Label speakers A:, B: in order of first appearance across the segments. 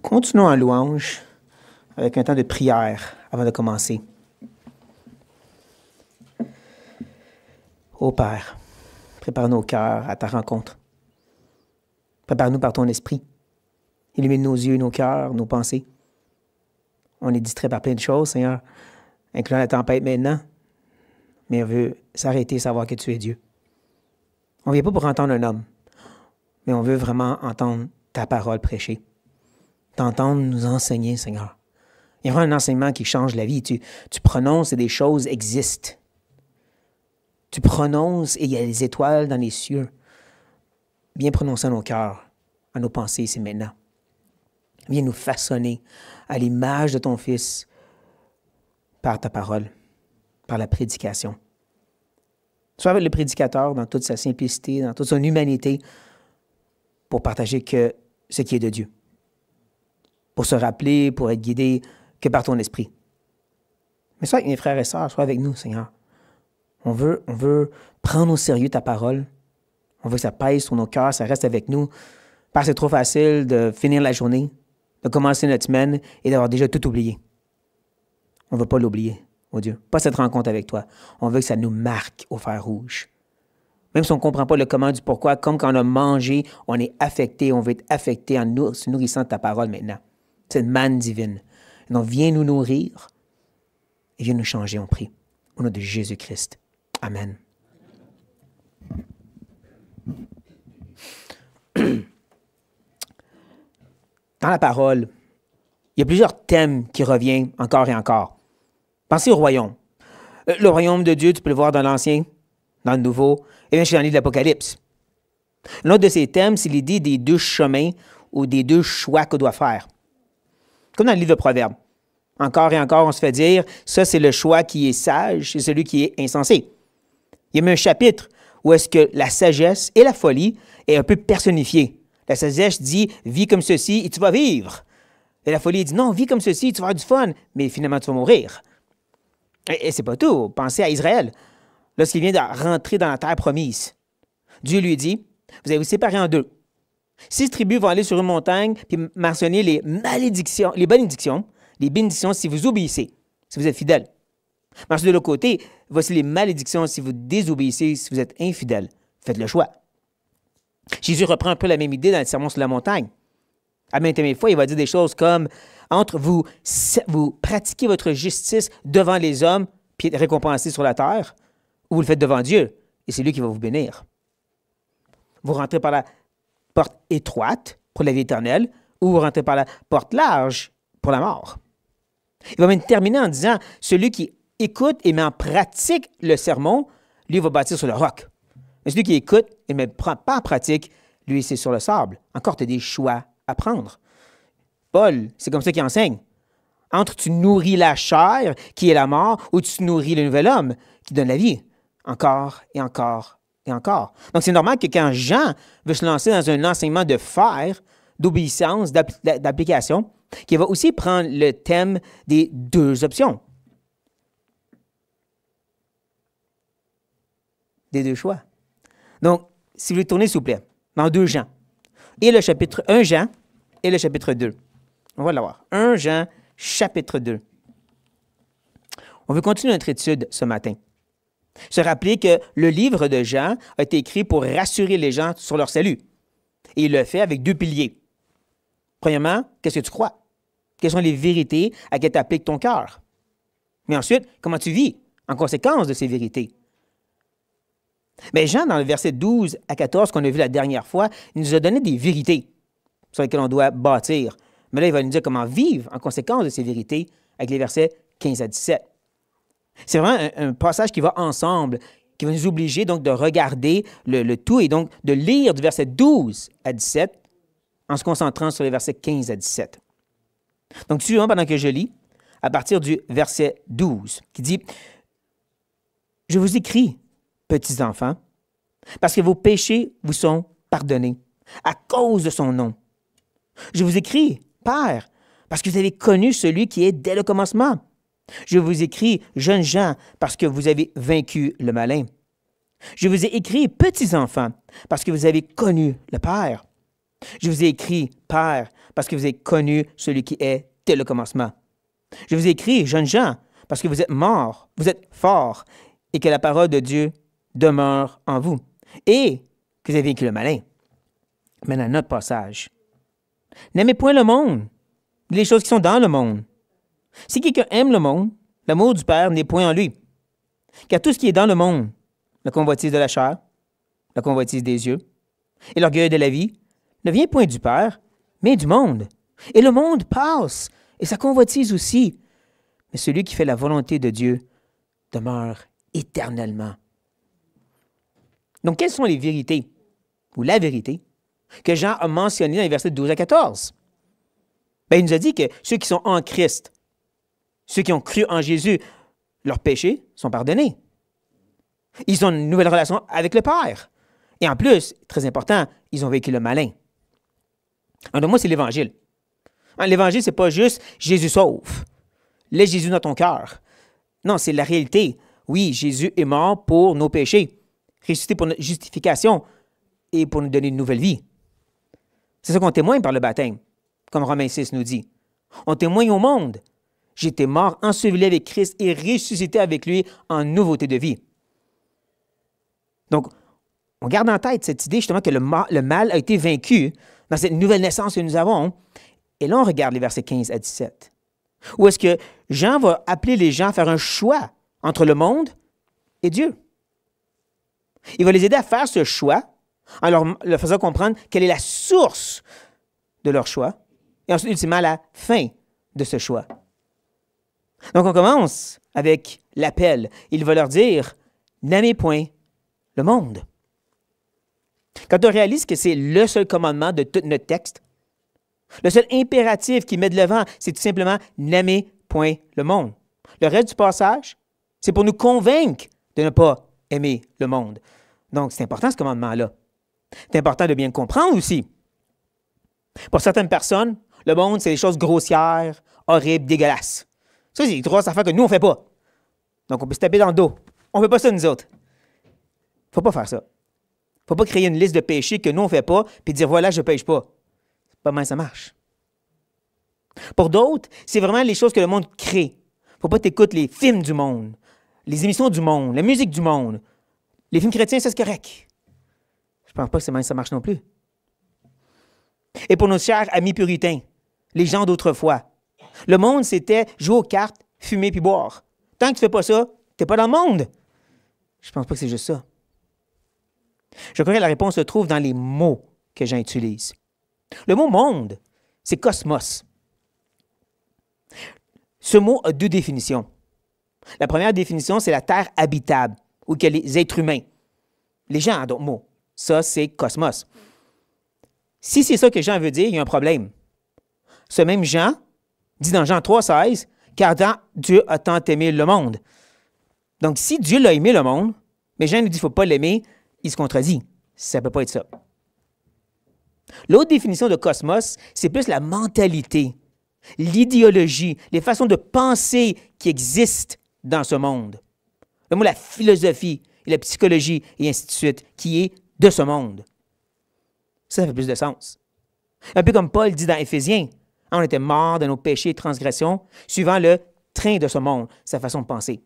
A: Continuons en louange avec un temps de prière avant de commencer. Ô Père, prépare nos cœurs à ta rencontre. Prépare-nous par ton esprit. Illumine nos yeux, nos cœurs, nos pensées. On est distrait par plein de choses, Seigneur, incluant la tempête maintenant, mais on veut s'arrêter et savoir que tu es Dieu. On ne vient pas pour entendre un homme, mais on veut vraiment entendre ta parole prêchée. T'entendre nous enseigner, Seigneur. Il y a vraiment un enseignement qui change la vie. Tu prononces et des choses existent. Tu prononces et il y a les étoiles dans les cieux. Viens prononcer à nos cœurs, à nos pensées ici maintenant. Viens nous façonner à l'image de ton Fils par ta parole, par la prédication. Sois avec le prédicateur dans toute sa simplicité, dans toute son humanité, pour partager que ce qui est de Dieu. Pour se rappeler, pour être guidé que par ton esprit. Mais sois avec mes frères et sœurs, sois avec nous, Seigneur. On veut prendre au sérieux ta parole. On veut que ça pèse sur nos cœurs, ça reste avec nous. Parce que c'est trop facile de finir la journée, de commencer notre semaine et d'avoir déjà tout oublié. On ne veut pas l'oublier, oh Dieu. Pas cette rencontre avec toi. On veut que ça nous marque au fer rouge. Même si on ne comprend pas le comment du pourquoi, comme quand on a mangé, on est affecté, on veut être affecté en se nourrissant de ta parole maintenant. C'est une manne divine. Donc, viens nous nourrir et viens nous changer, on prie. Au nom de Jésus-Christ. Amen. Dans la parole, il y a plusieurs thèmes qui reviennent encore et encore. Pensez au royaume. Le royaume de Dieu, tu peux le voir dans l'Ancien, dans le Nouveau, et bien chez dans le livre de l'Apocalypse. L'un de ces thèmes, c'est l'idée des deux chemins ou des deux choix qu'on doit faire. Comme dans le livre de Proverbes. Encore et encore, on se fait dire, ça c'est le choix qui est sage, c'est celui qui est insensé. Il y a même un chapitre où est-ce que la sagesse et la folie est un peu personnifiée. La sagesse dit, vis comme ceci et tu vas vivre. Et la folie dit, non, vis comme ceci, tu vas avoir du fun, mais finalement tu vas mourir. Et c'est pas tout. Pensez à Israël. Lorsqu'il vient de rentrer dans la terre promise, Dieu lui dit, vous allez vous séparer en deux. 6 tribus vont aller sur une montagne puis mentionner les malédictions, les bénédictions si vous obéissez, si vous êtes fidèle. Mais ensuite, de l'autre côté, voici les malédictions si vous désobéissez, si vous êtes infidèle. Faites le choix. Jésus reprend un peu la même idée dans le sermon sur la montagne. À maintes fois, il va dire des choses comme entre vous pratiquez votre justice devant les hommes puis être récompensé sur la terre, ou vous le faites devant Dieu, et c'est lui qui va vous bénir. Vous rentrez par la porte étroite pour la vie éternelle, ou vous rentrez par la porte large pour la mort. Il va même terminer en disant, celui qui écoute et met en pratique le sermon, lui va bâtir sur le roc. Mais celui qui écoute et ne met pas en pratique, lui, c'est sur le sable. Encore, tu as des choix à prendre. Paul, c'est comme ça qu'il enseigne. Entre tu nourris la chair, qui est la mort, ou tu nourris le nouvel homme, qui donne la vie. Encore et encore et encore. Donc, c'est normal que quand Jean veut se lancer dans un enseignement de faire, d'obéissance, d'application, qu'il va aussi prendre le thème des deux options. Des deux choix. Donc, si vous voulez tourner, s'il vous plaît, dans 2 Jean. Et le chapitre 1 Jean et le chapitre 2. On va l'avoir. 1 Jean, chapitre 2. On veut continuer notre étude ce matin. Se rappeler que le livre de Jean a été écrit pour rassurer les gens sur leur salut. Et il le fait avec 2 piliers. Premièrement, qu'est-ce que tu crois? Quelles sont les vérités à laquelle tu appliques ton cœur? Mais ensuite, comment tu vis en conséquence de ces vérités? Mais Jean, dans le verset 12 à 14 qu'on a vu la dernière fois, il nous a donné des vérités sur lesquelles on doit bâtir. Mais là, il va nous dire comment vivre en conséquence de ces vérités avec les versets 15 à 17. C'est vraiment un passage qui va ensemble, qui va nous obliger donc de regarder le tout et donc de lire du verset 12 à 17 en se concentrant sur les versets 15 à 17. Donc, suivant pendant que je lis, à partir du verset 12, qui dit « Je vous écris, petits enfants, parce que vos péchés vous sont pardonnés à cause de son nom. Je vous écris, Père, parce que vous avez connu celui qui est dès le commencement. Je vous écris, jeunes gens, parce que vous avez vaincu le malin. Je vous ai écrit, petits enfants, parce que vous avez connu le Père. Je vous ai écrit, Père, parce que vous avez connu celui qui est dès le commencement. Je vous ai écrit, jeunes gens, parce que vous êtes morts, vous êtes forts, et que la parole de Dieu demeure en vous, et que vous avez vaincu le malin. Maintenant, notre passage. N'aimez point le monde, les choses qui sont dans le monde. Si quelqu'un aime le monde, l'amour du Père n'est point en lui. Car tout ce qui est dans le monde, la convoitise de la chair, la convoitise des yeux et l'orgueil de la vie, ne vient point du Père, mais du monde. Et le monde passe, et sa convoitise aussi. Mais celui qui fait la volonté de Dieu demeure éternellement. Donc, quelles sont les vérités, ou la vérité, que Jean a mentionnées dans les versets 12 à 14? Bien, il nous a dit que ceux qui sont en Christ, ceux qui ont cru en Jésus, leurs péchés sont pardonnés. Ils ont une nouvelle relation avec le Père. Et en plus, très important, ils ont vécu le malin. En d'autres mots, c'est l'Évangile. L'Évangile, ce n'est pas juste Jésus sauve. Laisse Jésus dans ton cœur. Non, c'est la réalité. Oui, Jésus est mort pour nos péchés, ressuscité pour notre justification et pour nous donner une nouvelle vie. C'est ça qu'on témoigne par le baptême, comme Romains 6 nous dit. On témoigne au monde. J'étais mort, enseveli avec Christ et ressuscité avec lui en nouveauté de vie. Donc, on garde en tête cette idée justement que le mal a été vaincu dans cette nouvelle naissance que nous avons. Et là, on regarde les versets 15 à 17. Où est-ce que Jean va appeler les gens à faire un choix entre le monde et Dieu. Il va les aider à faire ce choix en leur faisant comprendre quelle est la source de leur choix et ensuite, ultimement, la fin de ce choix. Donc, on commence avec l'appel. Il va leur dire « N'aimez point le monde ». Quand on réalise que c'est le seul commandement de tout notre texte, le seul impératif qui met de l'avant, c'est tout simplement « N'aimez point le monde ». Le reste du passage, c'est pour nous convaincre de ne pas aimer le monde. Donc, c'est important ce commandement-là. C'est important de bien le comprendre aussi. Pour certaines personnes, le monde, c'est des choses grossières, horribles, dégueulasses. Ça, c'est des grosses affaires que nous, on ne fait pas. Donc, on peut se taper dans le dos. On ne fait pas ça, nous autres. Il ne faut pas faire ça. Il ne faut pas créer une liste de péchés que nous, on ne fait pas, puis dire, voilà, je ne pêche pas. C'est pas mal ça marche. Pour d'autres, c'est vraiment les choses que le monde crée. Il ne faut pas t'écouter les films du monde, les émissions du monde, la musique du monde. Les films chrétiens, ça, c'est correct. Je ne pense pas que c'est même ça marche non plus. Et pour nos chers amis puritains, les gens d'autrefois, le monde, c'était jouer aux cartes, fumer puis boire. Tant que tu ne fais pas ça, tu n'es pas dans le monde. Je ne pense pas que c'est juste ça. Je crois que la réponse se trouve dans les mots que Jean utilise. Le mot « monde », c'est « cosmos ». Ce mot a deux définitions. La première définition, c'est la terre habitable, où il y a les êtres humains. Les gens, en d'autres mots. Ça, c'est cosmos. Si c'est ça que Jean veut dire, il y a un problème. Ce même Jean dit dans Jean 3,16, « Car Dieu a tant aimé le monde ». Donc, si Dieu l'a aimé le monde, mais Jean nous dit qu'il ne faut pas l'aimer, il se contredit. Ça ne peut pas être ça. L'autre définition de cosmos, c'est plus la mentalité, l'idéologie, les façons de penser qui existent dans ce monde. Le mot, la philosophie, et la psychologie, et ainsi de suite, qui est de ce monde. Ça fait plus de sens. Un peu comme Paul dit dans Éphésiens, on était morts de nos péchés et transgressions, suivant le train de ce monde, sa façon de penser.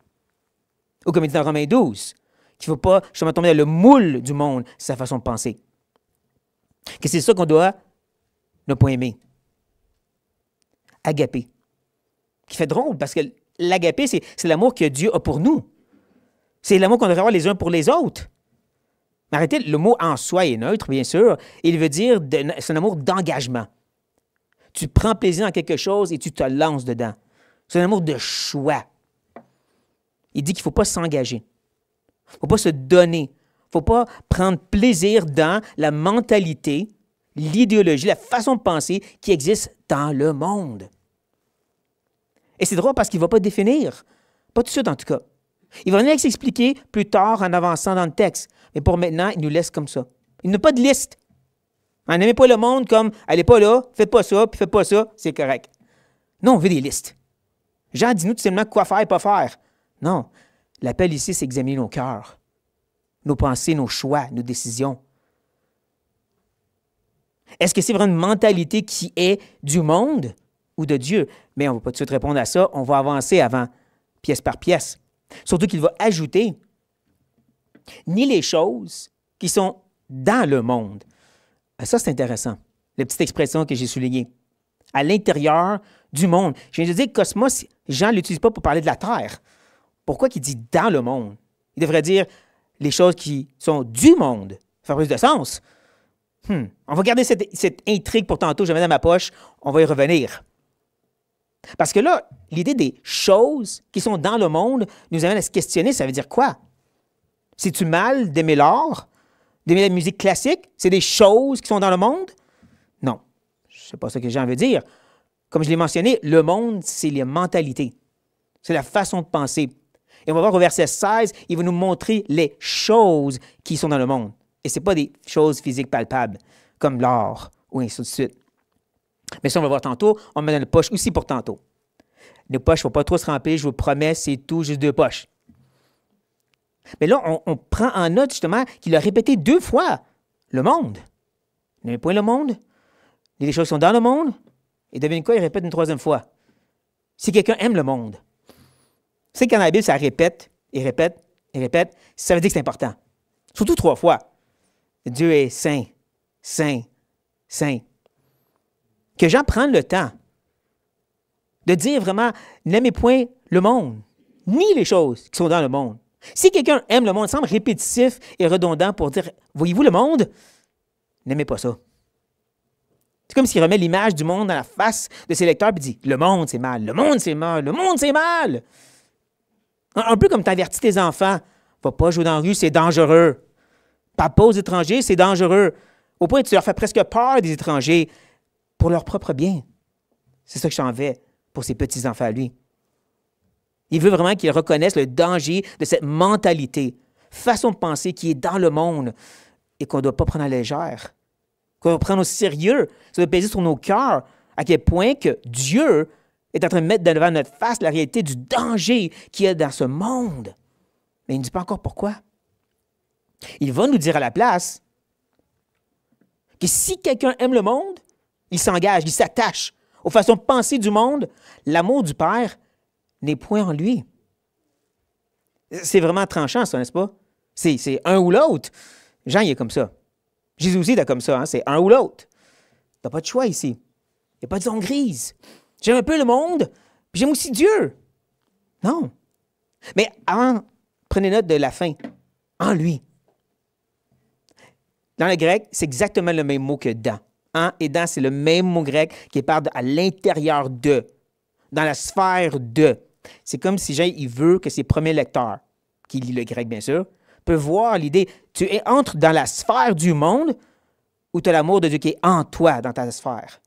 A: Ou comme il dit dans Romains 12, qu'il ne faut pas justement tomber dans le moule du monde, sa façon de penser. Que c'est ça qu'on doit ne pas aimer. Agapé. Qui fait drôle, parce que l'agapé, c'est l'amour que Dieu a pour nous. C'est l'amour qu'on devrait avoir les uns pour les autres. Mais arrêtez, le mot en soi est neutre, bien sûr. Il veut dire, c'est un amour d'engagement. Tu prends plaisir dans quelque chose et tu te lances dedans. C'est un amour de choix. Il dit qu'il ne faut pas s'engager. Il ne faut pas se donner. Il ne faut pas prendre plaisir dans la mentalité, l'idéologie, la façon de penser qui existe dans le monde. Et c'est drôle parce qu'il ne va pas définir. Pas tout de suite, en tout cas. Il va venir s'expliquer plus tard en avançant dans le texte. Mais pour maintenant, il nous laisse comme ça. Il n'a pas de liste. N'aimez pas le monde comme « allez pas là, faites pas ça, puis faites pas ça, c'est correct ». Non, on veut des listes. Jean, dis-nous tout simplement quoi faire et pas faire. Non. L'appel ici, c'est examiner nos cœurs, nos pensées, nos choix, nos décisions. Est-ce que c'est vraiment une mentalité qui est du monde ou de Dieu? Mais on ne va pas tout de suite répondre à ça. On va avancer avant, pièce par pièce. Surtout qu'il va ajouter ni les choses qui sont dans le monde. Ça, c'est intéressant. La petite expression que j'ai soulignée. À l'intérieur du monde. Je viens de dire que cosmos, Jean ne l'utilise pas pour parler de la Terre. Pourquoi il dit dans le monde? Il devrait dire les choses qui sont du monde. Ça fait plus de sens. On va garder cette intrigue pour tantôt. Je la mets dans ma poche. On va y revenir. Parce que là, l'idée des choses qui sont dans le monde nous amène à se questionner. Ça veut dire quoi? C'est-tu mal d'aimer l'art? D'aimer la musique classique? C'est des choses qui sont dans le monde? Non. C'est pas ça que Jean veut dire. Comme je l'ai mentionné, le monde, c'est les mentalités. C'est la façon de penser. Et on va voir au verset 16, il va nous montrer les choses qui sont dans le monde. Et ce n'est pas des choses physiques palpables, comme l'or, ou ainsi de suite. Mais ça, on va voir tantôt. On met dans la poche aussi pour tantôt. Les poches ne vont pas trop se remplir, je vous promets, c'est tout, juste 2 poches. Mais là, on prend en note justement qu'il a répété 2 fois le monde. N'aimez point le monde. Il y a des choses qui sont dans le monde. Et devine quoi, il répète une 3e fois. Si quelqu'un aime le monde, c'est quand dans la Bible, ça répète, et répète, et répète, ça veut dire que c'est important. Surtout 3 fois. Dieu est saint, saint, saint. Que Jean prenne le temps de dire vraiment, n'aimez point le monde, ni les choses qui sont dans le monde. Si quelqu'un aime le monde, ça semble répétitif et redondant pour dire, voyez-vous le monde? N'aimez pas ça. C'est comme s'il remet l'image du monde dans la face de ses lecteurs et dit, le monde, c'est mal, le monde, c'est mal, le monde, c'est mal. Un peu comme tu avertis tes enfants, va pas jouer dans la rue, c'est dangereux. Papa aux étrangers, c'est dangereux. Au point que tu leur fais presque peur des étrangers pour leur propre bien. C'est ça que j'en vais pour ses petits-enfants à lui. Il veut vraiment qu'ils reconnaissent le danger de cette mentalité, façon de penser qui est dans le monde et qu'on ne doit pas prendre à la légère, qu'on doit prendre au sérieux. Ça doit peser sur nos cœurs à quel point que Dieu est en train de mettre devant notre face la réalité du danger qu'il y a dans ce monde. Mais il ne dit pas encore pourquoi. Il va nous dire à la place que si quelqu'un aime le monde, il s'engage, il s'attache aux façons de penser du monde, l'amour du Père n'est point en lui. C'est vraiment tranchant, ça, n'est-ce pas? C'est un ou l'autre. Jean, il est comme ça. Jésus aussi, il est comme ça. Hein? C'est un ou l'autre. Tu n'as pas de choix ici. Il n'y a pas de zone grise. J'aime un peu le monde, puis j'aime aussi Dieu. Non. Mais avant, prenez note de la fin. En lui. Dans le grec, c'est exactement le même mot que dans. En et dans, c'est le même mot grec qui parle à l'intérieur de, dans la sphère de. C'est comme si Jean, il veut que ses premiers lecteurs, qui lit le grec bien sûr, peuvent voir l'idée, tu entres dans la sphère du monde ou tu as l'amour de Dieu qui est en toi, dans ta sphère.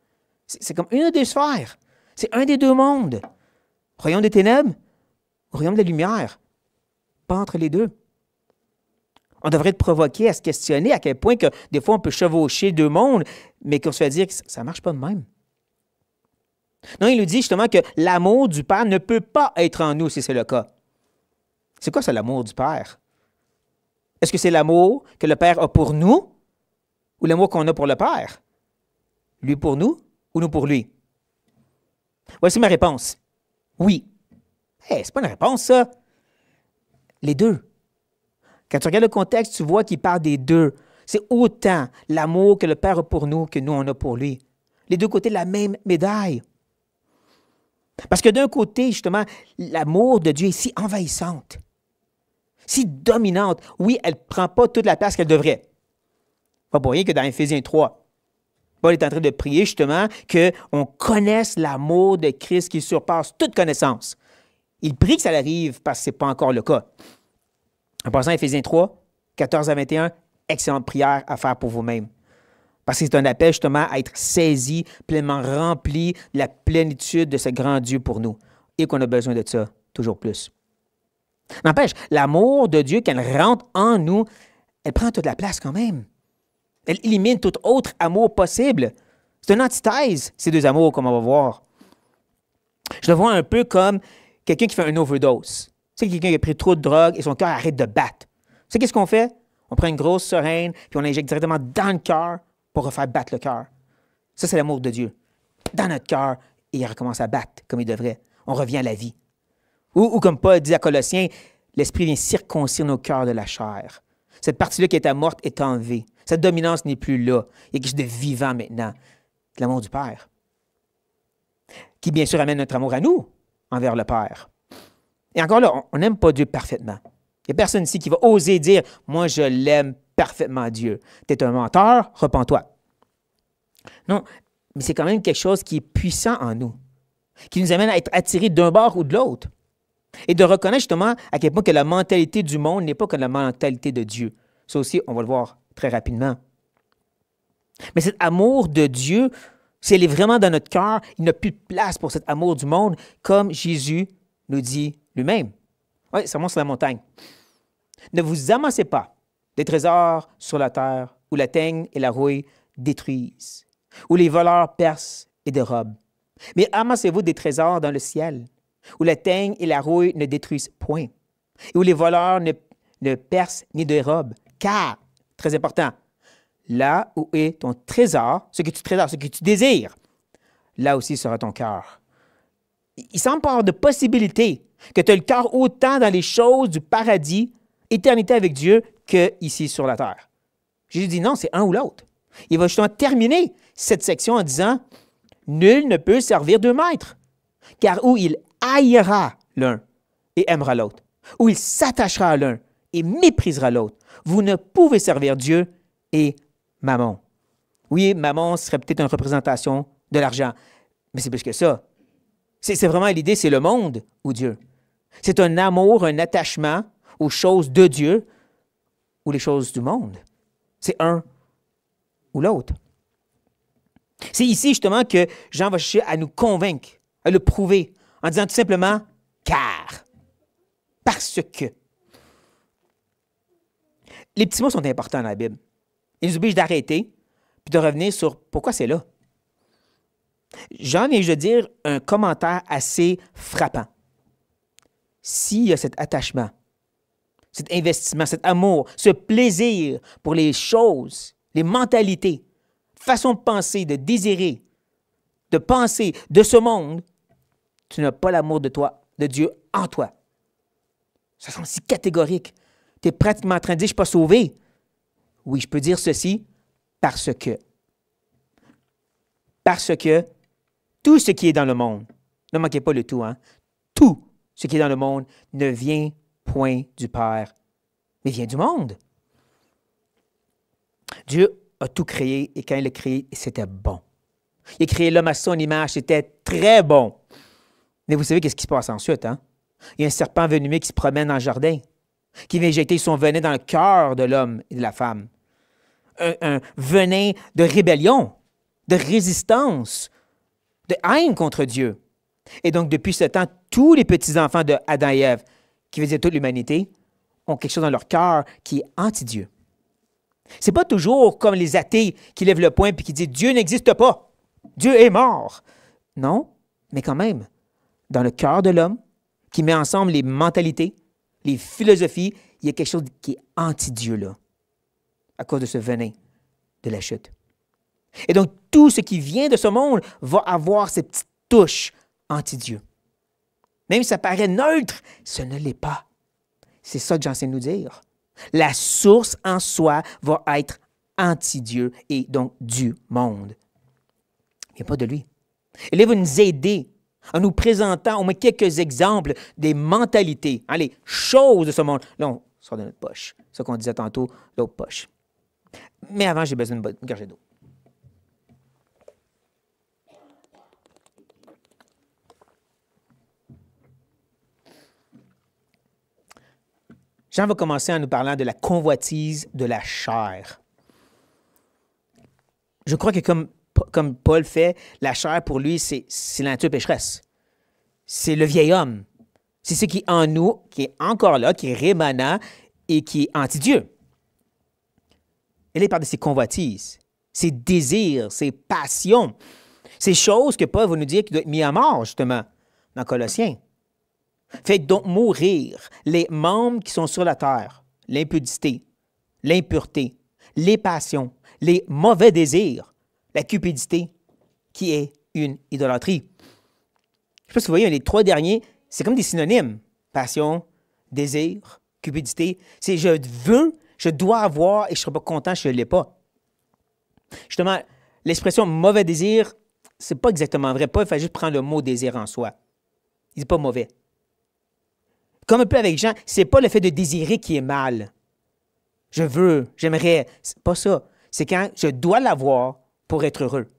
A: C'est comme une des sphères. C'est un des 2 mondes. Royaume des ténèbres ou royaume de la lumière. Pas entre les 2. On devrait être provoqué à se questionner à quel point que des fois on peut chevaucher 2 mondes, mais qu'on se fait dire que ça ne marche pas de même. Non, il nous dit justement que l'amour du Père ne peut pas être en nous si c'est le cas. C'est quoi ça, l'amour du Père? Est-ce que c'est l'amour que le Père a pour nous ou l'amour qu'on a pour le Père? Lui pour nous ou nous pour lui? Voici ma réponse. Oui. C'est pas une réponse, ça. Les 2. Quand tu regardes le contexte, tu vois qu'il parle des 2. C'est autant l'amour que le Père a pour nous que nous, on a pour lui. Les 2 côtés de la même médaille. Parce que d'un côté, justement, l'amour de Dieu est si envahissante, si dominante. Oui, elle ne prend pas toute la place qu'elle devrait. Pas pour rien que dans Éphésiens 3, Paul est en train de prier justement qu'on connaisse l'amour de Christ qui surpasse toute connaissance. Il prie que ça arrive parce que ce n'est pas encore le cas. En passant à Éphésiens 3, 14 à 21, excellente prière à faire pour vous-même. Parce que c'est un appel justement à être saisi, pleinement rempli de la plénitude de ce grand Dieu pour nous. Et qu'on a besoin de ça toujours plus. N'empêche, l'amour de Dieu, quand elle rentre en nous, elle prend toute la place quand même. Elle élimine tout autre amour possible. C'est une antithèse, ces 2 amours, comme on va voir. Je le vois un peu comme quelqu'un qui fait une overdose. Tu sais, quelqu'un qui a pris trop de drogue et son cœur arrête de battre. Tu sais, qu'est-ce qu'on fait? On prend une grosse seringue, puis on l'injecte directement dans le cœur pour refaire battre le cœur. Ça, c'est l'amour de Dieu. Dans notre cœur, et il recommence à battre comme il devrait. On revient à la vie. Ou comme Paul dit à Colossiens, l'Esprit vient circoncire nos cœurs de la chair. Cette partie-là qui était morte est enlevée. Cette dominance n'est plus là. Il y a quelque chose de vivant maintenant. C'est l'amour du Père. Qui, bien sûr, amène notre amour à nous envers le Père. Et encore là, on n'aime pas Dieu parfaitement. Il n'y a personne ici qui va oser dire « Moi, je l'aime parfaitement, Dieu. Tu es un menteur, repens-toi. » Non, mais c'est quand même quelque chose qui est puissant en nous, qui nous amène à être attirés d'un bord ou de l'autre. Et de reconnaître justement à quel point que la mentalité du monde n'est pas comme la mentalité de Dieu. Ça aussi, on va le voir très rapidement. Mais cet amour de Dieu, si elle est vraiment dans notre cœur, il n'y a plus de place pour cet amour du monde, comme Jésus nous dit lui-même. Oui, ça monte sur la montagne. Ne vous amassez pas des trésors sur la terre, où la teigne et la rouille détruisent, où les voleurs percent et dérobent. Mais amassez-vous des trésors dans le ciel, où la teigne et la rouille ne détruisent point, et où les voleurs ne percent ni dérobent. Car, très important, là où est ton trésor, ce que tu trésores, ce que tu désires, là aussi sera ton cœur. Il semble pas avoir de possibilité que tu aies le cœur autant dans les choses du paradis, éternité avec Dieu, qu'ici sur la terre. Jésus dit non, c'est un ou l'autre. Il va justement terminer cette section en disant « Nul ne peut servir deux maîtres, car où il haïra l'un et aimera l'autre, où il s'attachera à l'un et méprisera l'autre. Vous ne pouvez servir Dieu et Mammon. » Oui, Mammon serait peut-être une représentation de l'argent, mais c'est plus que ça. C'est vraiment l'idée, c'est le monde ou Dieu. C'est un amour, un attachement aux choses de Dieu ou les choses du monde. C'est un ou l'autre. C'est ici justement que Jean va chercher à nous convaincre, à le prouver, en disant tout simplement « car », parce que. Les petits mots sont importants dans la Bible. Ils nous obligent d'arrêter puis de revenir sur pourquoi c'est là. Jean vient de dire un commentaire assez frappant. S'il y a cet attachement, cet investissement, cet amour, ce plaisir pour les choses, les mentalités, façon de penser, de désirer, de penser de ce monde, tu n'as pas l'amour de toi, de Dieu en toi. Ça semble si catégorique. Tu es pratiquement en train de dire, je ne suis pas sauvé. Oui, je peux dire ceci parce que. Parce que tout ce qui est dans le monde, ne manquez pas le tout, hein? Tout ce qui est dans le monde ne vient point du Père, mais vient du monde. Dieu a tout créé et quand il l'a créé, c'était bon. Il a créé l'homme à son image, c'était très bon. Mais vous savez qu'est-ce qui se passe ensuite, hein? Il y a un serpent venimeux qui se promène dans le jardin, qui vient jeter son venin dans le cœur de l'homme et de la femme. Un venin de rébellion, de résistance, de haine contre Dieu. Et donc, depuis ce temps, tous les petits-enfants de Adam et Ève, qui faisaient toute l'humanité, ont quelque chose dans leur cœur qui est anti-Dieu. C'est pas toujours comme les athées qui lèvent le poing et qui disent « Dieu n'existe pas, Dieu est mort ». Non, mais quand même, dans le cœur de l'homme, qui met ensemble les mentalités, les philosophies, il y a quelque chose qui est anti-Dieu là, à cause de ce venin de la chute. Et donc, tout ce qui vient de ce monde va avoir ces petites touches anti-Dieu. Même si ça paraît neutre, ce ne l'est pas. C'est ça que j'essaie de nous dire. La source en soi va être anti-Dieu et donc du monde. Il n'y a pas de lui. Et là, il va nous aider en nous présentant au moins quelques exemples des mentalités, hein, les choses de ce monde. Là, on sort de notre poche. C'est ce qu'on disait tantôt, l'autre poche. Mais avant, j'ai besoin d'une gorgée d'eau. Jean va commencer en nous parlant de la convoitise de la chair. Je crois que comme Paul fait, la chair pour lui, c'est la nature pécheresse. C'est le vieil homme. C'est ce qui est en nous, qui est encore là, qui est rémanent et qui est anti-Dieu. Et là, il parle de ses convoitises, ses désirs, ses passions, ces choses que Paul va nous dire qu'il doit être mis à mort, justement, dans Colossiens. Faites donc mourir les membres qui sont sur la terre, l'impudicité, l'impureté, les passions, les mauvais désirs, la cupidité, qui est une idolâtrie. Je ne sais pas si vous voyez, les trois derniers, c'est comme des synonymes. Passion, désir, cupidité. C'est je veux, je dois avoir et je ne serai pas content si je ne l'ai pas. Justement, l'expression mauvais désir, c'est pas exactement vrai. Paul fait juste prendre le mot désir en soi. Il n'est pas mauvais. Comme un peu avec Jean, c'est pas le fait de désirer qui est mal. Je veux, j'aimerais. C'est pas ça. C'est quand je dois l'avoir pour être heureux.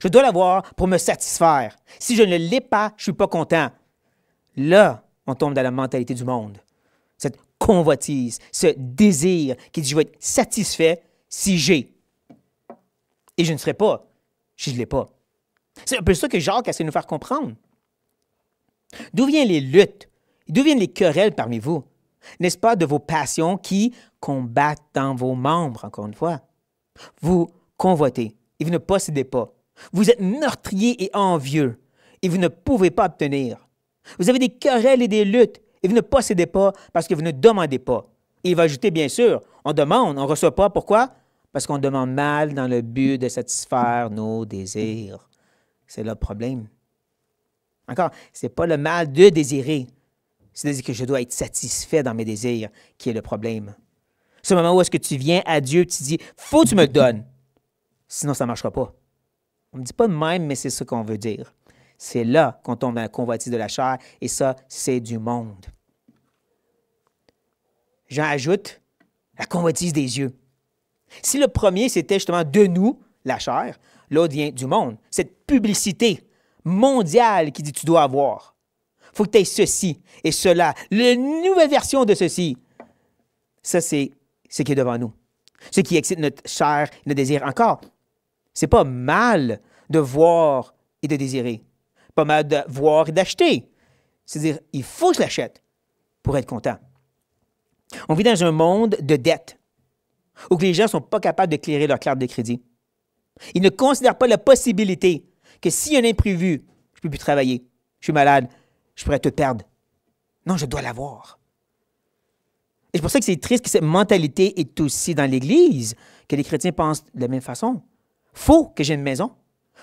A: Je dois l'avoir pour me satisfaire. Si je ne l'ai pas, je ne suis pas content. Là, on tombe dans la mentalité du monde. Cette convoitise, ce désir qui dit je vais être satisfait si j'ai. Et je ne serai pas si je ne l'ai pas. C'est un peu ça que Jacques essaie de nous faire comprendre. D'où viennent les luttes? D'où viennent les querelles parmi vous? N'est-ce pas de vos passions qui combattent dans vos membres, encore une fois? Vous convoitez et vous ne possédez pas. Vous êtes meurtrier et envieux et vous ne pouvez pas obtenir. Vous avez des querelles et des luttes et vous ne possédez pas parce que vous ne demandez pas. Et il va ajouter, bien sûr, on demande, on ne reçoit pas. Pourquoi? Parce qu'on demande mal dans le but de satisfaire nos désirs. C'est le problème. Encore, ce n'est pas le mal de désirer. C'est-à-dire que je dois être satisfait dans mes désirs qui est le problème. Ce moment où est-ce que tu viens à Dieu, tu dis, faut que tu me le donnes. Sinon, ça ne marchera pas. On ne dit pas de même, mais c'est ce qu'on veut dire. C'est là qu'on tombe dans la convoitise de la chair, et ça, c'est du monde. Jean ajoute la convoitise des yeux. Si le premier, c'était justement de nous, la chair, l'autre vient du monde. Cette publicité mondiale qui dit tu dois avoir. Il faut que tu aies ceci et cela, la nouvelle version de ceci. Ça, c'est ce qui est devant nous. Ce qui excite notre chair et notre désir. Encore, c'est pas mal de voir et de désirer. Pas mal de voir et d'acheter. C'est-à-dire, il faut que je l'achète pour être content. On vit dans un monde de dettes où les gens ne sont pas capables d'éclairer leur carte de crédit. Ils ne considèrent pas la possibilité que s'il y a un imprévu, je ne peux plus travailler, je suis malade, je pourrais tout perdre. Non, je dois l'avoir. Et c'est pour ça que c'est triste que cette mentalité est aussi dans l'Église, que les chrétiens pensent de la même façon. Il faut que j'ai une maison.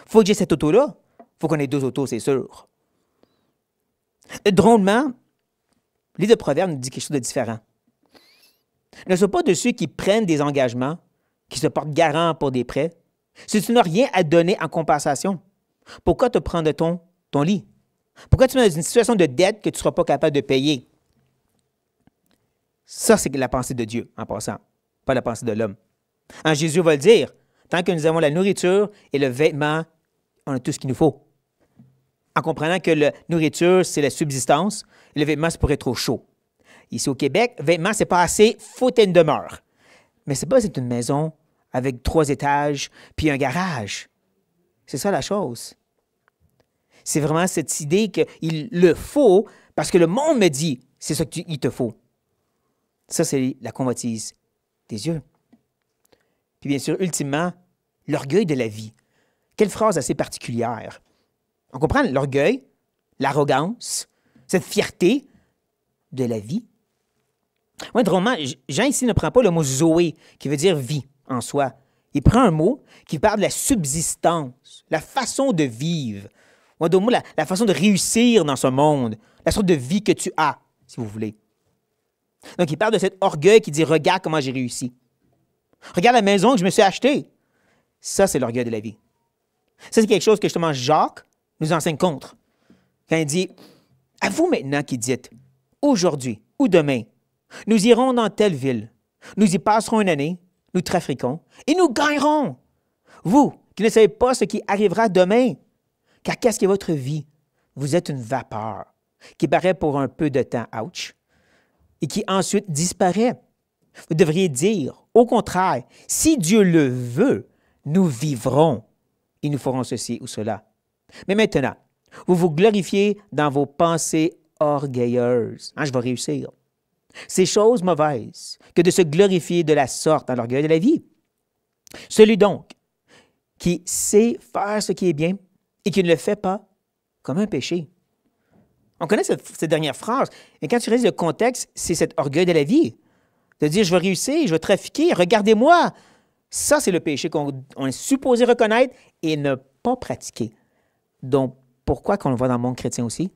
A: Il faut que j'ai cette auto-là. Il faut qu'on ait 2 autos, c'est sûr. Drôlement, le livre de Proverbes nous dit quelque chose de différent. Ne sois pas de ceux qui prennent des engagements, qui se portent garants pour des prêts, si tu n'as rien à donner en compensation. Pourquoi te prendre ton lit? Pourquoi tu mets dans une situation de dette que tu ne seras pas capable de payer? Ça, c'est la pensée de Dieu, en passant, pas la pensée de l'homme. Jésus va le dire, tant que nous avons la nourriture et le vêtement, on a tout ce qu'il nous faut. En comprenant que la nourriture, c'est la subsistance, et le vêtement, c'est pour être au chaud. Ici au Québec, vêtements, c'est pas assez, faut être une demeure. Mais c'est pas c'est une maison avec 3 étages puis un garage. C'est ça la chose. C'est vraiment cette idée qu'il le faut parce que le monde me dit, c'est ça qu'il te faut. Ça, c'est la convoitise des yeux. Puis bien sûr, ultimement, l'orgueil de la vie. Quelle phrase assez particulière. On comprend l'orgueil, l'arrogance, cette fierté de la vie. Ouais, drôlement, Jean ici ne prend pas le mot Zoé, qui veut dire vie en soi. Il prend un mot qui parle de la subsistance, la façon de vivre, ou d'autres mots, la façon de réussir dans ce monde, la sorte de vie que tu as, si vous voulez. Donc, il parle de cet orgueil qui dit « Regarde comment j'ai réussi. Regarde la maison que je me suis achetée. » Ça, c'est l'orgueil de la vie. Ça, c'est quelque chose que justement Jacques nous enseigne contre. Quand il dit « À vous maintenant qui dites, aujourd'hui ou demain, nous irons dans telle ville, nous y passerons une année, nous trafiquons et nous gagnerons. Vous qui ne savez pas ce qui arrivera demain, car qu'est-ce qui est votre vie? Vous êtes une vapeur qui paraît pour un peu de temps, ouch, et qui ensuite disparaît. Vous devriez dire, au contraire, si Dieu le veut, nous vivrons et nous ferons ceci ou cela. Mais maintenant, vous vous glorifiez dans vos pensées orgueilleuses. Je vais réussir. C'est chose mauvaise que de se glorifier de la sorte dans l'orgueil de la vie. Celui donc qui sait faire ce qui est bien et qui ne le fait pas comme un péché. On connaît cette dernière phrase. Mais quand tu réalises le contexte, c'est cet orgueil de la vie. De dire, je vais réussir, je vais trafiquer, regardez-moi. Ça, c'est le péché qu'on est supposé reconnaître et ne pas pratiquer. Donc, pourquoi qu'on le voit dans le monde chrétien aussi?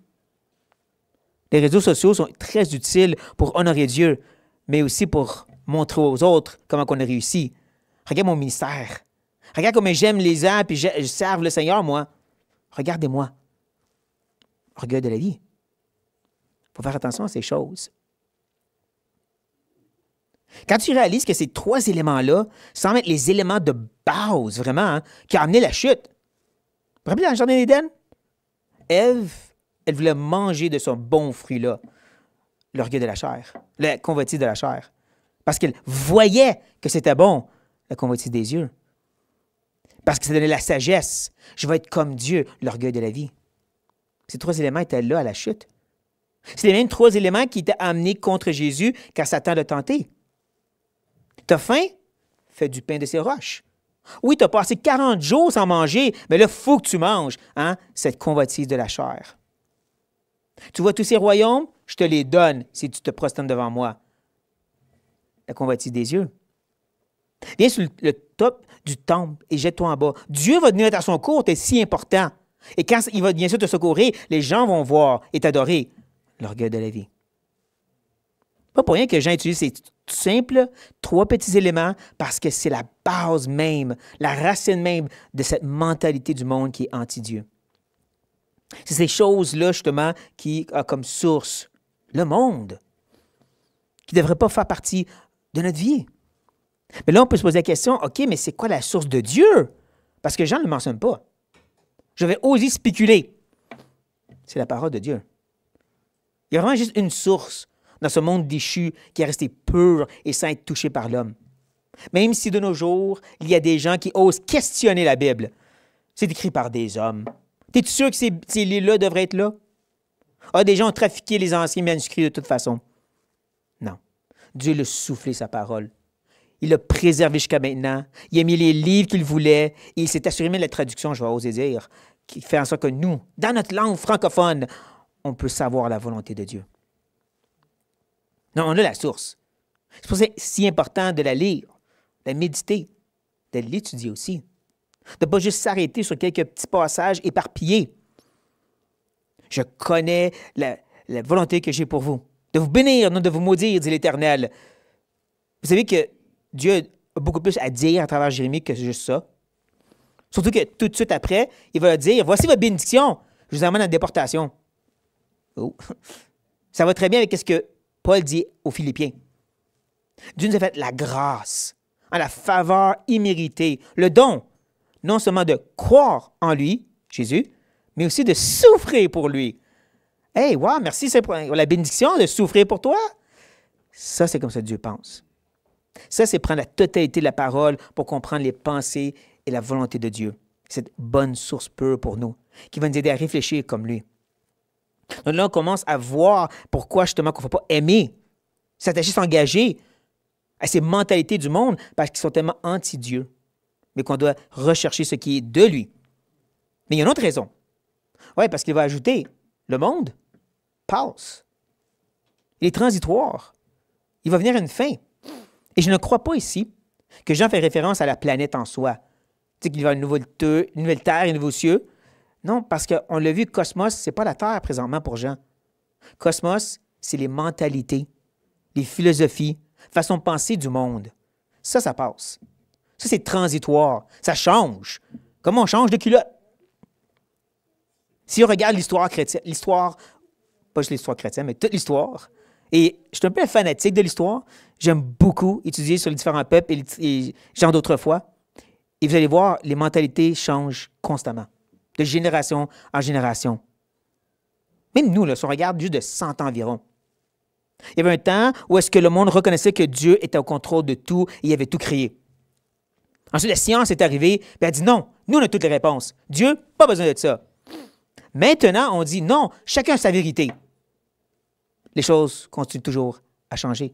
A: Les réseaux sociaux sont très utiles pour honorer Dieu, mais aussi pour montrer aux autres comment on a réussi. Regarde mon ministère. Regarde comment j'aime les gens et je serve le Seigneur, moi. Regardez-moi. Orgueil de la vie. Il faut faire attention à ces choses. Quand tu réalises que ces trois éléments-là semblent être les éléments de base, vraiment, hein, qui ont amené la chute. Vous vous rappelez dans le jardin d'Éden? Ève, elle voulait manger de son bon fruit-là, l'orgueil de la chair, la convoitise de la chair. Parce qu'elle voyait que c'était bon, la convoitise des yeux. Parce que ça donnait la sagesse. Je vais être comme Dieu, l'orgueil de la vie. Ces trois éléments étaient là à la chute. C'est les mêmes trois éléments qui étaient amenés contre Jésus quand Satan l'a tenté. T'as faim? Fais du pain de ces roches. Oui, t'as passé 40 jours sans manger, mais là, il faut que tu manges, hein, cette convoitise de la chair. Tu vois tous ces royaumes? Je te les donne si tu te prosternes devant moi. La convoitise des yeux. Viens sur le top du temple et jette-toi en bas. Dieu va venir à son secours, t'es si important. Et quand il va bien sûr te secourir, les gens vont voir et t'adorer. L'orgueil de la vie. Pas pour rien que Jean utilise ces simples trois petits éléments parce que c'est la base même, la racine même de cette mentalité du monde qui est anti-Dieu. C'est ces choses-là, justement, qui ont comme source le monde, qui ne devrait pas faire partie de notre vie. Mais là, on peut se poser la question, OK, mais c'est quoi la source de Dieu? Parce que Jean ne le mentionne pas. Je vais oser spéculer. C'est la parole de Dieu. Il y a vraiment juste une source dans ce monde déchu qui est resté pur et sans être touché par l'homme. Même si de nos jours, il y a des gens qui osent questionner la Bible. C'est écrit par des hommes. Es-tu sûr que ces livres-là devraient être là? Ah, des gens ont trafiqué les anciens manuscrits de toute façon. Non. Dieu l'a soufflé sa parole. Il l'a préservé jusqu'à maintenant. Il a mis les livres qu'il voulait. Et il s'est assuré même de la traduction, je vais oser dire, qui fait en sorte que nous, dans notre langue francophone, on peut savoir la volonté de Dieu. Non, on a la source. C'est pour ça que c'est si important de la lire, de la méditer, de l'étudier aussi. De ne pas juste s'arrêter sur quelques petits passages éparpillés. Je connais la volonté que j'ai pour vous. De vous bénir, non de vous maudire, dit l'Éternel. Vous savez que Dieu a beaucoup plus à dire à travers Jérémie que juste ça. Surtout que tout de suite après, il va dire, voici votre bénédiction, je vous emmène en déportation. Oh. Ça va très bien avec ce que Paul dit aux Philippiens. Dieu nous a fait la grâce, la faveur imméritée, le don, non seulement de croire en lui, Jésus, mais aussi de souffrir pour lui. Hey, wow, merci, c'est pour la bénédiction de souffrir pour toi. Ça, c'est comme ça que Dieu pense. Ça, c'est prendre la totalité de la parole pour comprendre les pensées et la volonté de Dieu. Cette bonne source pure pour nous, qui va nous aider à réfléchir comme lui. Donc là, on commence à voir pourquoi justement qu'on ne faut pas aimer, s'attacher, s'engager à ces mentalités du monde parce qu'ils sont tellement anti-Dieu, mais qu'on doit rechercher ce qui est de lui. Mais il y a une autre raison. Oui, parce qu'il va ajouter, le monde passe. Il est transitoire. Il va venir à une fin. Et je ne crois pas ici que Jean fait référence à la planète en soi. Tu sais qu'il y aura une nouvelle terre et un nouveau cieux. Non, parce qu'on l'a vu, cosmos, ce n'est pas la Terre présentement pour Jean. Cosmos, c'est les mentalités, les philosophies, façon de penser du monde. Ça passe. Ça, c'est transitoire. Ça change. Comment on change de culotte? Si on regarde l'histoire chrétienne, pas juste l'histoire chrétienne, mais toute l'histoire, et je suis un peu un fanatique de l'histoire, j'aime beaucoup étudier sur les différents peuples et les gens d'autrefois, et vous allez voir, les mentalités changent constamment, de génération en génération. Même nous, là, si on regarde juste de 100 ans environ, il y avait un temps où est-ce que le monde reconnaissait que Dieu était au contrôle de tout et il avait tout créé. Ensuite, la science est arrivée et elle a dit non, nous on a toutes les réponses. Dieu, pas besoin de ça. Maintenant, on dit non, chacun a sa vérité. Les choses continuent toujours à changer.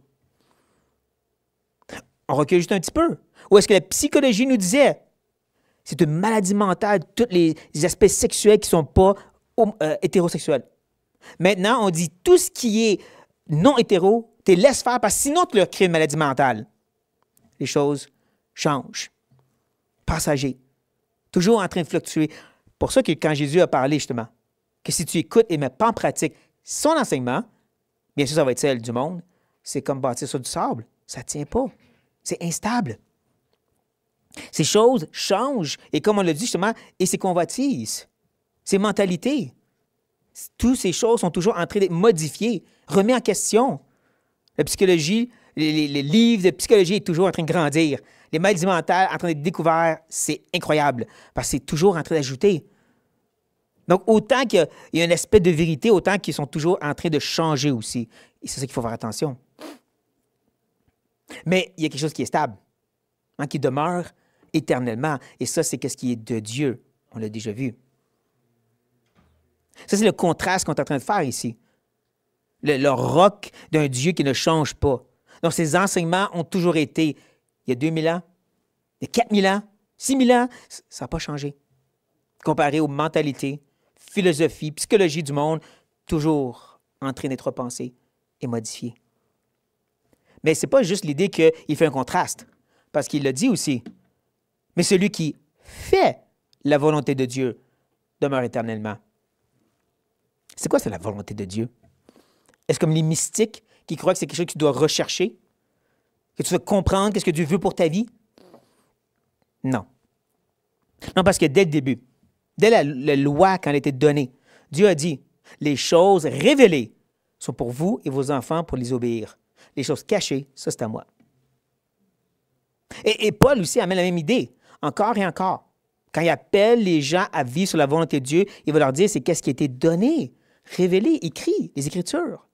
A: On recule juste un petit peu. Où est-ce que la psychologie nous disait c'est une maladie mentale, tous les aspects sexuels qui ne sont pas hétérosexuels. Maintenant, on dit tout ce qui est non hétéro, tu les laisses faire parce que sinon tu leur crées une maladie mentale. Les choses changent. Passager. Toujours en train de fluctuer. Pour ça que quand Jésus a parlé justement, que si tu écoutes et ne mets pas en pratique son enseignement, bien sûr, ça va être celle du monde, c'est comme bâtir sur du sable. Ça ne tient pas. C'est instable. Ces choses changent, et comme on l'a dit justement, et ces convoitises, ces mentalités, toutes ces choses sont toujours en train d'être modifiées, remises en question. La psychologie, les livres de psychologie est toujours en train de grandir. Les maladies mentales en train d'être découverts, c'est incroyable, parce que c'est toujours en train d'ajouter. Donc, autant qu'il y a un aspect de vérité, autant qu'ils sont toujours en train de changer aussi. Et c'est ça qu'il faut faire attention. Mais il y a quelque chose qui est stable, qui demeure éternellement. Et ça, c'est ce qui est de Dieu. On l'a déjà vu. Ça, c'est le contraste qu'on est en train de faire ici. Le roc d'un Dieu qui ne change pas. Donc, ces enseignements ont toujours été, il y a 2000 ans, il y a 4000 ans, 6000 ans, ça n'a pas changé. Comparé aux mentalités, philosophies, psychologie du monde, toujours en train d'être repensé et modifié. Mais ce n'est pas juste l'idée qu'il fait un contraste, parce qu'il l'a dit aussi. Mais celui qui fait la volonté de Dieu demeure éternellement. C'est quoi, c'est la volonté de Dieu? Est-ce comme les mystiques qui croient que c'est quelque chose que tu dois rechercher? Que tu dois comprendre qu'est-ce que Dieu veut pour ta vie? Non. Non, parce que dès le début, dès la loi quand elle a été donnée, Dieu a dit, les choses révélées sont pour vous et vos enfants pour les obéir. Les choses cachées, ça c'est à moi. Et Paul aussi amène la même idée, encore et encore. Quand il appelle les gens à vivre sur la volonté de Dieu, il va leur dire c'est qu'est-ce qui a été donné, révélé, écrit, les Écritures.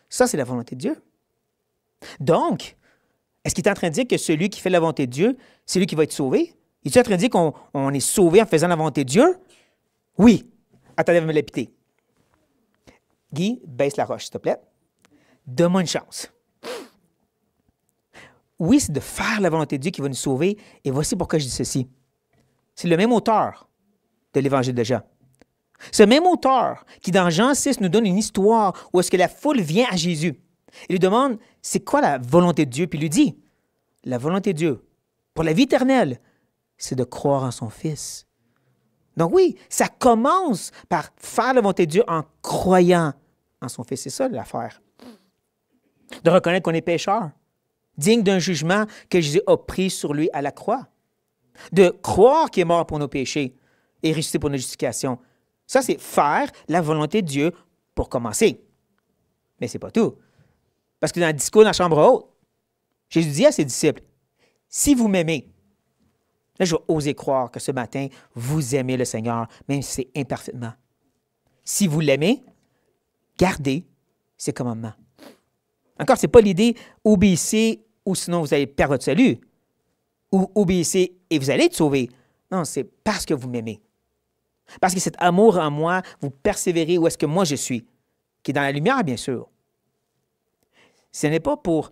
A: Ça, c'est la volonté de Dieu. Donc, est-ce qu'il est en train de dire que celui qui fait la volonté de Dieu, c'est lui qui va être sauvé? Il est en train de dire qu'on est sauvé en faisant la volonté de Dieu? Oui. Attendez, me l'épiter. Guy, baisse la roche, s'il te plaît. Donne-moi une chance. Oui, c'est de faire la volonté de Dieu qui va nous sauver. Et voici pourquoi je dis ceci. C'est le même auteur de l'Évangile de Jean. Ce même auteur qui, dans Jean 6, nous donne une histoire où est-ce que la foule vient à Jésus. Il lui demande, c'est quoi la volonté de Dieu? Puis il lui dit, la volonté de Dieu pour la vie éternelle, c'est de croire en son Fils. Donc oui, ça commence par faire la volonté de Dieu en croyant en son Fils. C'est ça l'affaire. De reconnaître qu'on est pécheur, digne d'un jugement que Jésus a pris sur lui à la croix. De croire qu'il est mort pour nos péchés et ressuscité pour notre justification. Ça, c'est faire la volonté de Dieu pour commencer. Mais ce n'est pas tout. Parce que dans le discours dans la chambre haute, Jésus dit à ses disciples, si vous m'aimez, là, je vais oser croire que ce matin, vous aimez le Seigneur, même si c'est imparfaitement. Si vous l'aimez, gardez ses commandements. Encore, ce n'est pas l'idée obéissez ou sinon vous allez perdre votre salut. Ou obéissez et vous allez être sauvé. Non, c'est parce que vous m'aimez. Parce que cet amour en moi, vous persévérez où est-ce que moi je suis, qui est dans la lumière, bien sûr. Ce n'est pas pour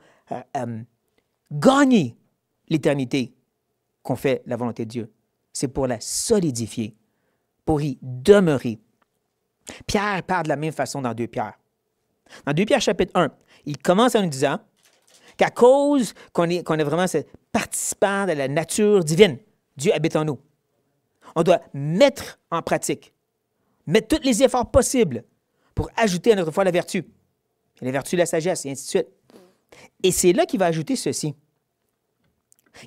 A: gagner l'éternité qu'on fait la volonté de Dieu. C'est pour la solidifier, pour y demeurer. Pierre parle de la même façon dans 2 Pierre. Dans 2 Pierre chapitre 1, il commence en nous disant qu'à cause qu'on est vraiment ce participant de la nature divine, Dieu habite en nous. On doit mettre en pratique, mettre tous les efforts possibles pour ajouter à notre foi la vertu. Et la vertu, la sagesse, et ainsi de suite. Et c'est là qu'il va ajouter ceci.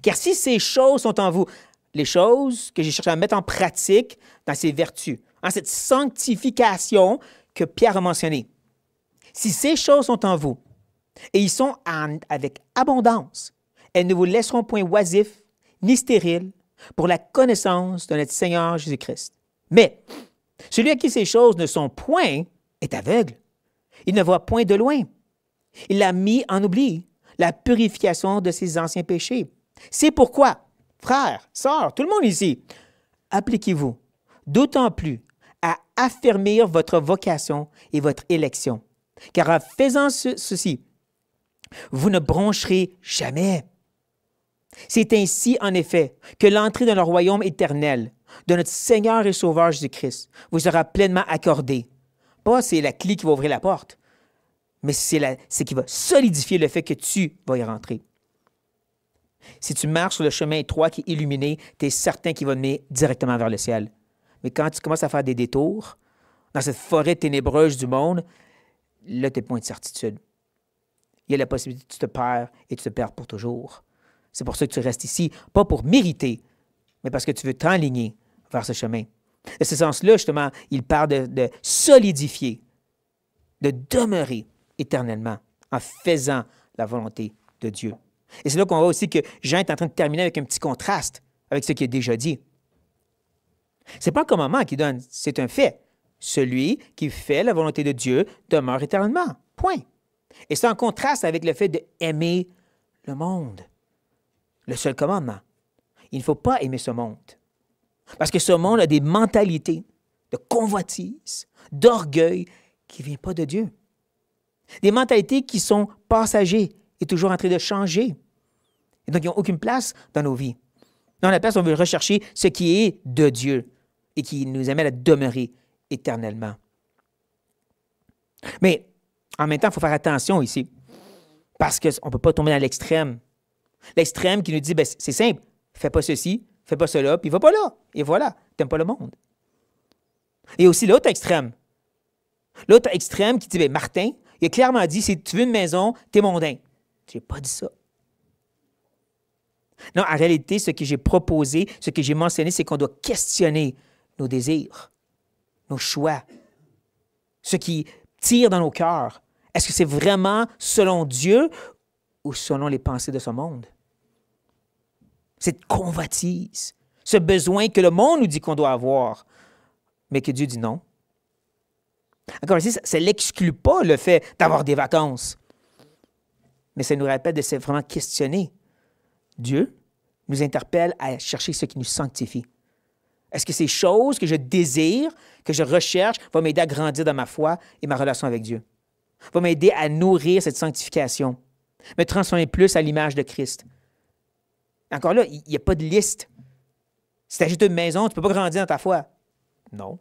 A: Car si ces choses sont en vous, les choses que j'ai cherché à mettre en pratique dans ces vertus, en cette sanctification que Pierre a mentionnée, si ces choses sont en vous, et ils sont avec abondance, elles ne vous laisseront point oisifs ni stériles pour la connaissance de notre Seigneur Jésus-Christ. Mais celui à qui ces choses ne sont point est aveugle. Il ne voit point de loin. Il a mis en oubli la purification de ses anciens péchés. C'est pourquoi, frères, sœurs, tout le monde ici, appliquez-vous d'autant plus à affermir votre vocation et votre élection. Car en faisant ceci, vous ne broncherez jamais. C'est ainsi, en effet, que l'entrée dans le royaume éternel de notre Seigneur et Sauveur Jésus-Christ vous sera pleinement accordée, pas c'est la clé qui va ouvrir la porte, mais c'est qui va solidifier le fait que tu vas y rentrer. Si tu marches sur le chemin étroit qui est illuminé, tu es certain qu'il va mener directement vers le ciel. Mais quand tu commences à faire des détours dans cette forêt ténébreuse du monde, là, tu n'es point de certitude. Il y a la possibilité que tu te perds et tu te perds pour toujours. C'est pour ça que tu restes ici, pas pour mériter, mais parce que tu veux t'enligner vers ce chemin. De ce sens-là, justement, il parle de solidifier, de demeurer éternellement en faisant la volonté de Dieu. Et c'est là qu'on voit aussi que Jean est en train de terminer avec un petit contraste avec ce qu'il a déjà dit. Ce n'est pas un commandement qu'il donne, c'est un fait. Celui qui fait la volonté de Dieu demeure éternellement. Point. Et c'est en contraste avec le fait d'aimer le monde. Le seul commandement. Il ne faut pas aimer ce monde. Parce que ce monde a des mentalités de convoitise, d'orgueil qui ne viennent pas de Dieu. Des mentalités qui sont passagères et toujours en train de changer. Et donc, ils n'ont aucune place dans nos vies. Dans la place, on veut rechercher ce qui est de Dieu et qui nous amène à demeurer éternellement. Mais en même temps, il faut faire attention ici, parce qu'on ne peut pas tomber dans l'extrême. L'extrême qui nous dit, ben, c'est simple, fais pas ceci, fais pas cela, puis va pas là. Et voilà, tu n'aimes pas le monde. Et aussi l'autre extrême. L'autre extrême qui dit, ben, Martin, il a clairement dit, si tu veux une maison, tu es mondain. Je n'ai pas dit ça. Non, en réalité, ce que j'ai proposé, ce que j'ai mentionné, c'est qu'on doit questionner nos désirs, nos choix, ce qui tire dans nos cœurs. Est-ce que c'est vraiment selon Dieu ou selon les pensées de ce monde? Cette convoitise, ce besoin que le monde nous dit qu'on doit avoir, mais que Dieu dit non. Encore ici, ça n'exclut pas le fait d'avoir des vacances, mais ça nous rappelle de vraiment questionner. Dieu nous interpelle à chercher ce qui nous sanctifie. Est-ce que ces choses que je désire, que je recherche, vont m'aider à grandir dans ma foi et ma relation avec Dieu? Vont m'aider à nourrir cette sanctification, me transformer plus à l'image de Christ. Encore là, il n'y a pas de liste. Si tu achètes une maison, tu ne peux pas grandir dans ta foi. Non.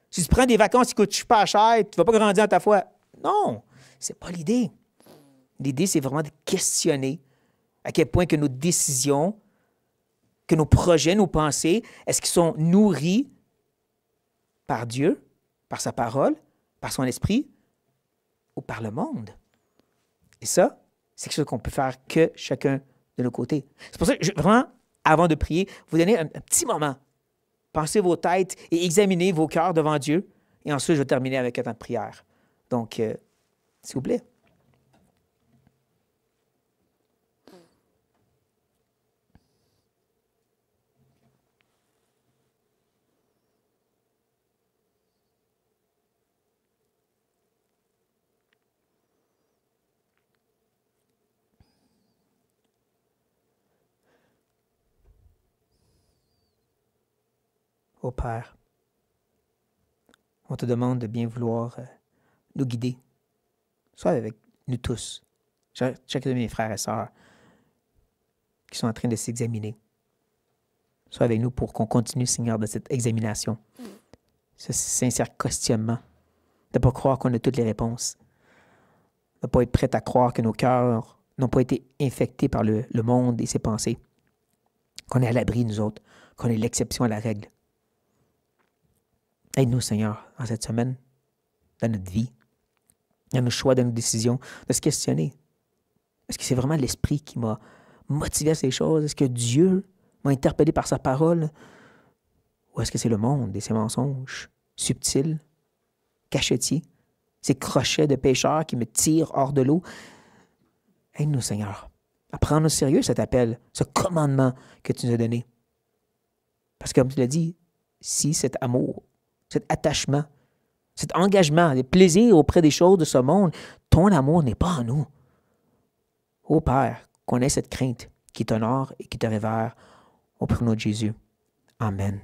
A: Si tu prends des vacances qui coûtent super cher, tu ne vas pas grandir dans ta foi. Non, ce n'est pas l'idée. L'idée, c'est vraiment de questionner à quel point que nos décisions, que nos projets, nos pensées, est-ce qu'ils sont nourris par Dieu, par sa parole, par son esprit ou par le monde? Et ça, c'est quelque chose qu'on peut faire que chacun de nos côtés. C'est pour ça que, vraiment, avant de prier, vous donnez un petit moment. Pensez vos têtes et examinez vos cœurs devant Dieu. Et ensuite, je vais terminer avec un temps de prière. Donc, s'il vous plaît. Ô Père, on te demande de bien vouloir nous guider, soit avec nous tous, chacun de mes frères et sœurs qui sont en train de s'examiner, soit avec nous pour qu'on continue, Seigneur, de cette examination, ce sincère questionnement, de ne pas croire qu'on a toutes les réponses, de ne pas être prêt à croire que nos cœurs n'ont pas été infectés par le monde et ses pensées, qu'on est à l'abri, nous autres, qu'on est l'exception à la règle. Aide-nous, Seigneur, en cette semaine, dans notre vie, dans nos choix, dans nos décisions, de se questionner. Est-ce que c'est vraiment l'Esprit qui m'a motivé à ces choses? Est-ce que Dieu m'a interpellé par sa parole? Ou est-ce que c'est le monde et ses mensonges subtils, cachetiers, ces crochets de pécheurs qui me tirent hors de l'eau? Aide-nous, Seigneur, à prendre au sérieux cet appel, ce commandement que tu nous as donné. Parce que, comme tu l'as dit, si cet amour, cet attachement, cet engagement, les plaisirs auprès des choses de ce monde, ton amour n'est pas en nous. Ô Père, qu'on ait cette crainte qui t'honore et qui te révère au prénom de Jésus. Amen.